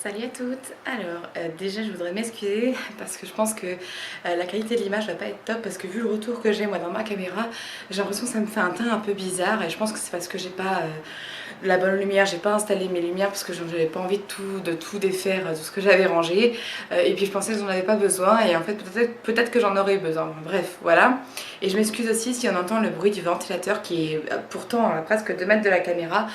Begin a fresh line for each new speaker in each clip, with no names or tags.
Salut à toutes. Alors déjà je voudrais m'excuser parce que je pense que la qualité de l'image va pas être top parce que vu le retour que j'ai moi dans ma caméra, j'ai l'impression que ça me fait un teint un peu bizarre et je pense que c'est parce que j'ai pas la bonne lumière, j'ai pas installé mes lumières parce que j'avais pas envie de tout défaire, tout ce que j'avais rangé et puis je pensais que j'en avais pas besoin et en fait peut-être que j'en aurais besoin. Bref, voilà. Et je m'excuse aussi si on entend le bruit du ventilateur qui est pourtant à presque 2 mètres de la caméra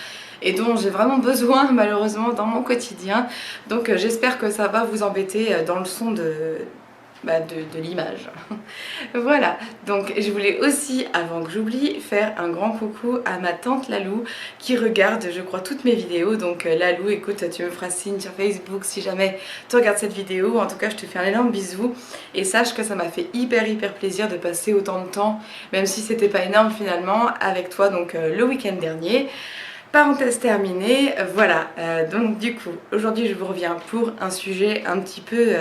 et dont j'ai vraiment besoin malheureusement dans mon quotidien. Donc j'espère que ça va vous embêter dans le son de l'image. Voilà, donc je voulais aussi, avant que j'oublie, faire un grand coucou à ma tante Lalou qui regarde, je crois, toutes mes vidéos. Donc Lalou, écoute, tu me feras signe sur Facebook si jamais tu regardes cette vidéo. En tout cas, je te fais un énorme bisou et sache que ça m'a fait hyper plaisir de passer autant de temps, même si c'était pas énorme finalement, avec toi donc le week-end dernier. Parenthèse terminée, voilà, donc du coup, aujourd'hui je vous reviens pour un sujet un petit peu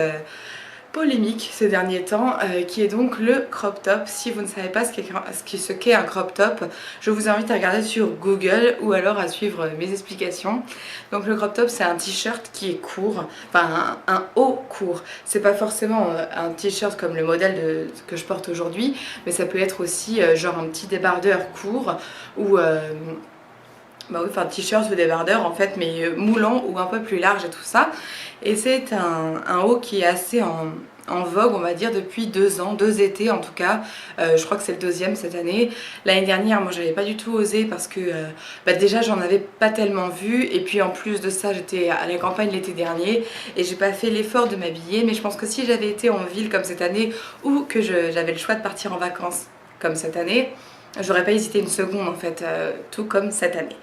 polémique ces derniers temps, qui est donc le crop top. Si vous ne savez pas ce qu'est un crop top, je vous invite à regarder sur Google ou alors à suivre mes explications. Donc le crop top c'est un t-shirt qui est court, enfin un haut court. C'est pas forcément un t-shirt comme le modèle que je porte aujourd'hui, mais ça peut être aussi genre un petit débardeur court ou... bah oui, enfin t-shirt ou débardeur en fait, mais moulant ou un peu plus large et tout ça. Et c'est un haut qui est assez en vogue, on va dire, depuis 2 ans, 2 étés en tout cas. Je crois que c'est le deuxième cette année. L'année dernière, moi j'avais pas du tout osé parce que bah, déjà j'en avais pas tellement vu. Et puis en plus de ça, j'étais à la campagne l'été dernier et j'ai pas fait l'effort de m'habiller. Mais je pense que si j'avais été en ville comme cette année ou que j'avais le choix de partir en vacances comme cette année, j'aurais pas hésité une seconde en fait, tout comme cette année.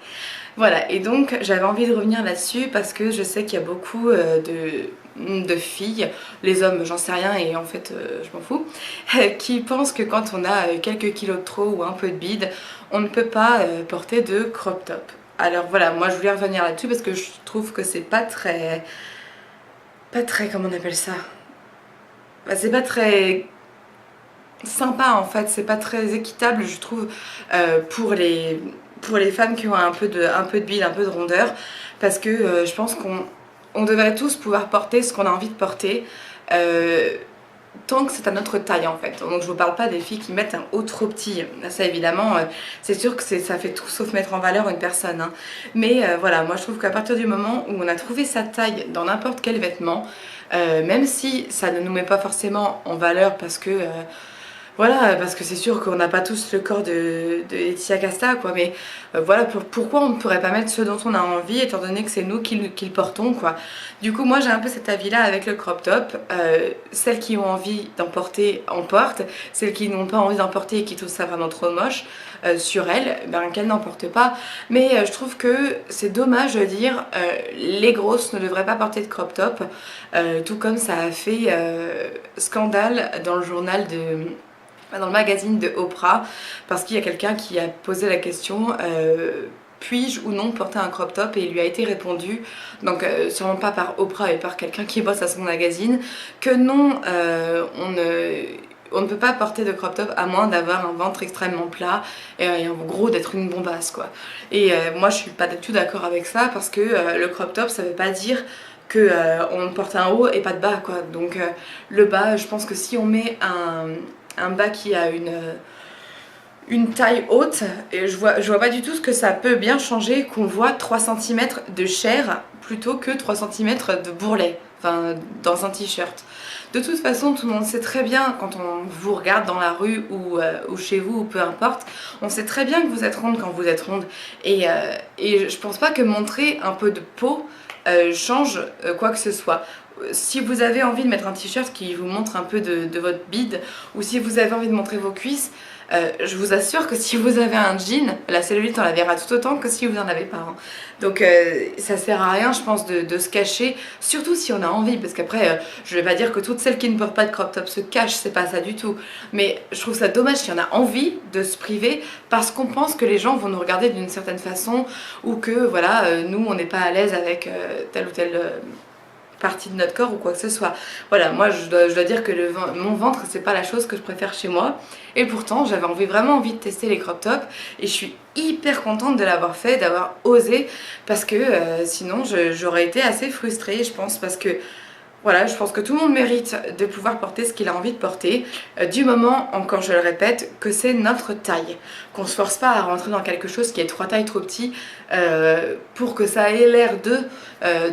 Voilà, et donc j'avais envie de revenir là-dessus parce que je sais qu'il y a beaucoup de filles, les hommes j'en sais rien et en fait je m'en fous, qui pensent que quand on a quelques kilos de trop ou un peu de bide, on ne peut pas porter de crop top. Alors voilà, moi je voulais revenir là-dessus parce que je trouve que c'est pas très... comment on appelle ça, bah, c'est pas très sympa en fait, c'est pas très équitable je trouve pour les femmes qui ont un peu de bide, un peu de rondeur, parce que je pense qu'on devrait tous pouvoir porter ce qu'on a envie de porter, euh, tant que c'est à notre taille en fait. Donc je vous parle pas des filles qui mettent un haut trop petit, ça évidemment c'est sûr que ça fait tout sauf mettre en valeur une personne, hein. Mais voilà, moi je trouve qu'à partir du moment où on a trouvé sa taille dans n'importe quel vêtement, même si ça ne nous met pas forcément en valeur parce que voilà, parce que c'est sûr qu'on n'a pas tous le corps de Laetitia Casta, quoi, mais voilà, pourquoi on ne pourrait pas mettre ce dont on a envie, étant donné que c'est nous qui le portons, quoi. Du coup, moi j'ai un peu cet avis-là avec le crop top. Celles qui ont envie d'en porter, en portent. Celles qui n'ont pas envie d'en porter et qui trouvent ça vraiment trop moche sur elles, ben qu'elles n'en portent pas. Mais je trouve que c'est dommage de dire les grosses ne devraient pas porter de crop top, tout comme ça a fait scandale dans le journal dans le magazine de Oprah, parce qu'il y a quelqu'un qui a posé la question puis-je ou non porter un crop top, et il lui a été répondu, donc sûrement pas par Oprah et par quelqu'un qui bosse à son magazine, que non, on ne peut pas porter de crop top à moins d'avoir un ventre extrêmement plat et en gros d'être une bombasse, quoi. Et moi je suis pas du tout d'accord avec ça, parce que le crop top ça veut pas dire que on porte un haut et pas de bas, quoi. Donc le bas, je pense que si on met un bas qui a une taille haute, et je vois pas du tout ce que ça peut bien changer qu'on voit 3 cm de chair plutôt que 3 cm de bourrelet, enfin dans un t-shirt. De toute façon, tout le monde sait très bien, quand on vous regarde dans la rue ou chez vous, ou peu importe, on sait très bien que vous êtes ronde quand vous êtes ronde. Et je pense pas que montrer un peu de peau change quoi que ce soit. Si vous avez envie de mettre un t-shirt qui vous montre un peu de votre bide, ou si vous avez envie de montrer vos cuisses, je vous assure que si vous avez un jean, la cellulite on la verra tout autant que si vous en avez pas, hein. Donc ça sert à rien je pense de se cacher, surtout si on a envie, parce qu'après je vais pas dire que toutes celles qui ne portent pas de crop top se cachent, c'est pas ça du tout, mais je trouve ça dommage si on a envie de se priver parce qu'on pense que les gens vont nous regarder d'une certaine façon, ou que voilà nous on n'est pas à l'aise avec tel ou tel partie de notre corps ou quoi que ce soit. Voilà, moi je dois dire que mon ventre c'est pas la chose que je préfère chez moi, et pourtant j'avais vraiment envie de tester les crop tops et je suis hyper contente de l'avoir fait, d'avoir osé, parce que sinon j'aurais été assez frustrée je pense, parce que voilà, je pense que tout le monde mérite de pouvoir porter ce qu'il a envie de porter, du moment, encore je le répète, que c'est notre taille. Qu'on ne se force pas à rentrer dans quelque chose qui est 3 tailles trop petit pour que ça ait l'air de...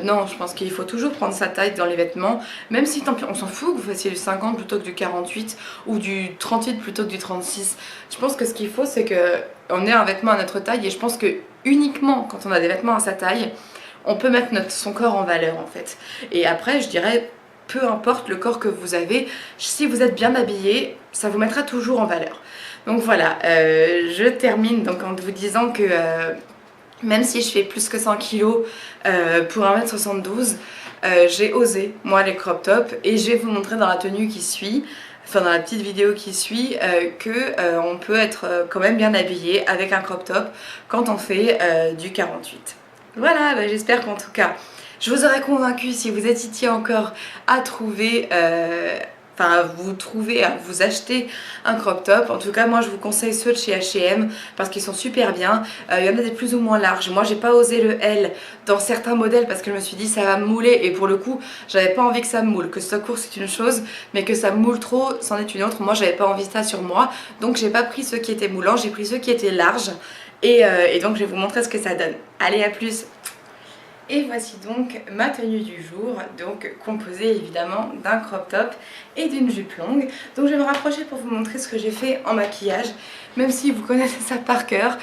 non, je pense qu'il faut toujours prendre sa taille dans les vêtements, même si tant pis, on s'en fout que vous fassiez du 50 plutôt que du 48 ou du 38 plutôt que du 36. Je pense que ce qu'il faut, c'est qu'on ait un vêtement à notre taille, et je pense que uniquement quand on a des vêtements à sa taille, on peut mettre son corps en valeur en fait. Et après je dirais, peu importe le corps que vous avez, si vous êtes bien habillé, ça vous mettra toujours en valeur. Donc voilà, je termine donc en vous disant que même si je fais plus que 100 kg pour 1m72, j'ai osé moi les crop tops, et je vais vous montrer dans la tenue qui suit, enfin dans la petite vidéo qui suit, on peut être quand même bien habillé avec un crop top quand on fait du 48. Voilà, bah j'espère qu'en tout cas, je vous aurai convaincu si vous hésitiez encore à trouver, à vous acheter un crop top. En tout cas, moi je vous conseille ceux de chez H&M parce qu'ils sont super bien. Il y en a des plus ou moins larges. Moi j'ai pas osé le L dans certains modèles parce que je me suis dit ça va me mouler, et pour le coup, j'avais pas envie que ça me moule. Que ce soit court c'est une chose, mais que ça me moule trop, c'en est une autre. Moi j'avais pas envie de ça sur moi, donc j'ai pas pris ceux qui étaient moulants, j'ai pris ceux qui étaient larges. Et donc je vais vous montrer ce que ça donne. Allez, à plus! Et voici donc ma tenue du jour, donc composée évidemment d'un crop top et d'une jupe longue. Donc je vais me rapprocher pour vous montrer ce que j'ai fait en maquillage, même si vous connaissez ça par cœur.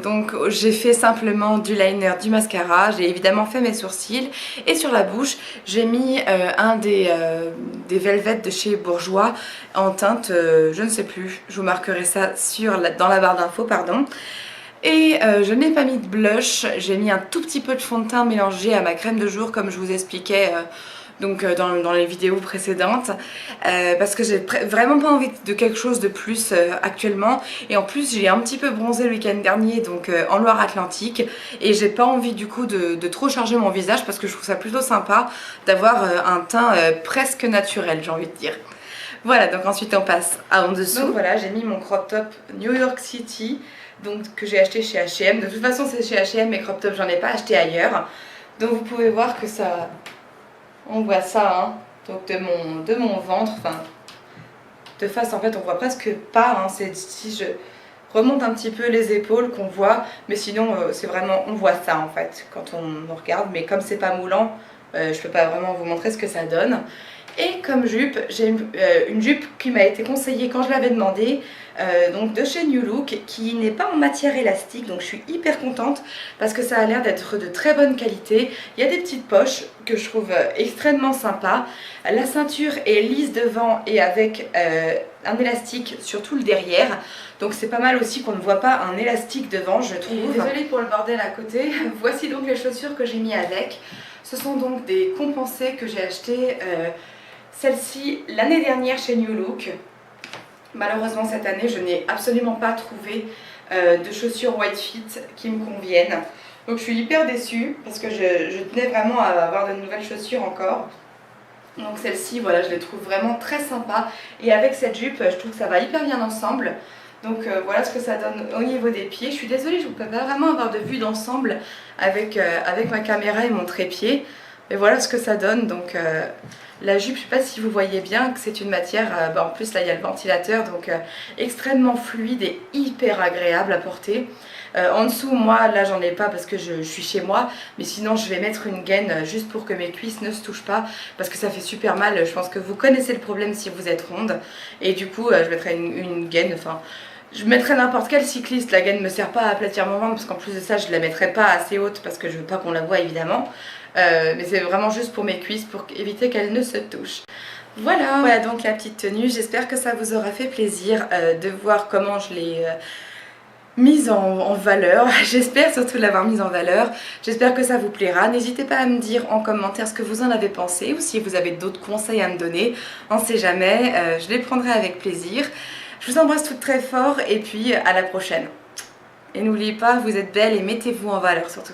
Donc j'ai fait simplement du liner, du mascara, j'ai évidemment fait mes sourcils, et sur la bouche j'ai mis un des velvets de chez Bourjois en teinte, je ne sais plus, je vous marquerai ça dans la barre d'infos, pardon. Et je n'ai pas mis de blush, j'ai mis un tout petit peu de fond de teint mélangé à ma crème de jour comme je vous expliquais dans les vidéos précédentes, parce que j'ai vraiment pas envie de quelque chose de plus actuellement, et en plus j'ai un petit peu bronzé le week-end dernier donc en Loire-Atlantique, et j'ai pas envie du coup de trop charger mon visage parce que je trouve ça plutôt sympa d'avoir un teint presque naturel, j'ai envie de dire. Voilà, donc ensuite on passe en dessous. Donc voilà, j'ai mis mon crop top New York City, donc que j'ai acheté chez H&M. De toute façon c'est chez H&M, mes crop tops j'en ai pas acheté ailleurs. Donc vous pouvez voir que ça, on voit ça, hein, donc de mon ventre, enfin de face en fait on voit presque pas, hein, c'est si je remonte un petit peu les épaules qu'on voit, mais sinon c'est vraiment, on voit ça en fait quand on regarde, mais comme c'est pas moulant, je peux pas vraiment vous montrer ce que ça donne. Et comme jupe, j'ai une jupe qui m'a été conseillée quand je l'avais demandé, donc de chez New Look, qui n'est pas en matière élastique, donc je suis hyper contente parce que ça a l'air d'être de très bonne qualité. Il y a des petites poches que je trouve extrêmement sympa. La ceinture est lisse devant et avec un élastique sur tout le derrière, donc c'est pas mal aussi qu'on ne voit pas un élastique devant, je trouve. Désolée pour le bordel à côté. Voici donc les chaussures que j'ai mis avec. Ce sont donc des compensées que j'ai achetées. Celle-ci l'année dernière chez New Look. Malheureusement cette année je n'ai absolument pas trouvé de chaussures White Fit qui me conviennent. Donc je suis hyper déçue parce que je tenais vraiment à avoir de nouvelles chaussures encore. Donc celle-ci, voilà, je les trouve vraiment très sympa. Et avec cette jupe, je trouve que ça va hyper bien ensemble. Donc voilà ce que ça donne au niveau des pieds. Je suis désolée, je ne peux pas vraiment avoir de vue d'ensemble avec ma caméra et mon trépied. Mais voilà ce que ça donne. Donc la jupe, je ne sais pas si vous voyez bien que c'est une matière, en plus là il y a le ventilateur, donc extrêmement fluide et hyper agréable à porter. En dessous, moi là j'en ai pas parce que je suis chez moi, mais sinon je vais mettre une gaine juste pour que mes cuisses ne se touchent pas parce que ça fait super mal. Je pense que vous connaissez le problème si vous êtes ronde, et du coup je mettrai une gaine, enfin je mettrai n'importe quel cycliste. La gaine ne me sert pas à aplatir mon ventre parce qu'en plus de ça je la mettrai pas assez haute parce que je veux pas qu'on la voie évidemment. Mais c'est vraiment juste pour mes cuisses, pour éviter qu'elles ne se touchent. Voilà donc la petite tenue. J'espère que ça vous aura fait plaisir de voir comment je l'ai mise en valeur. J'espère surtout l'avoir mise en valeur. J'espère que ça vous plaira. N'hésitez pas à me dire en commentaire ce que vous en avez pensé, ou si vous avez d'autres conseils à me donner. On ne sait jamais, je les prendrai avec plaisir. Je vous embrasse toutes très fort et puis à la prochaine. Et n'oubliez pas, vous êtes belle et mettez-vous en valeur surtout.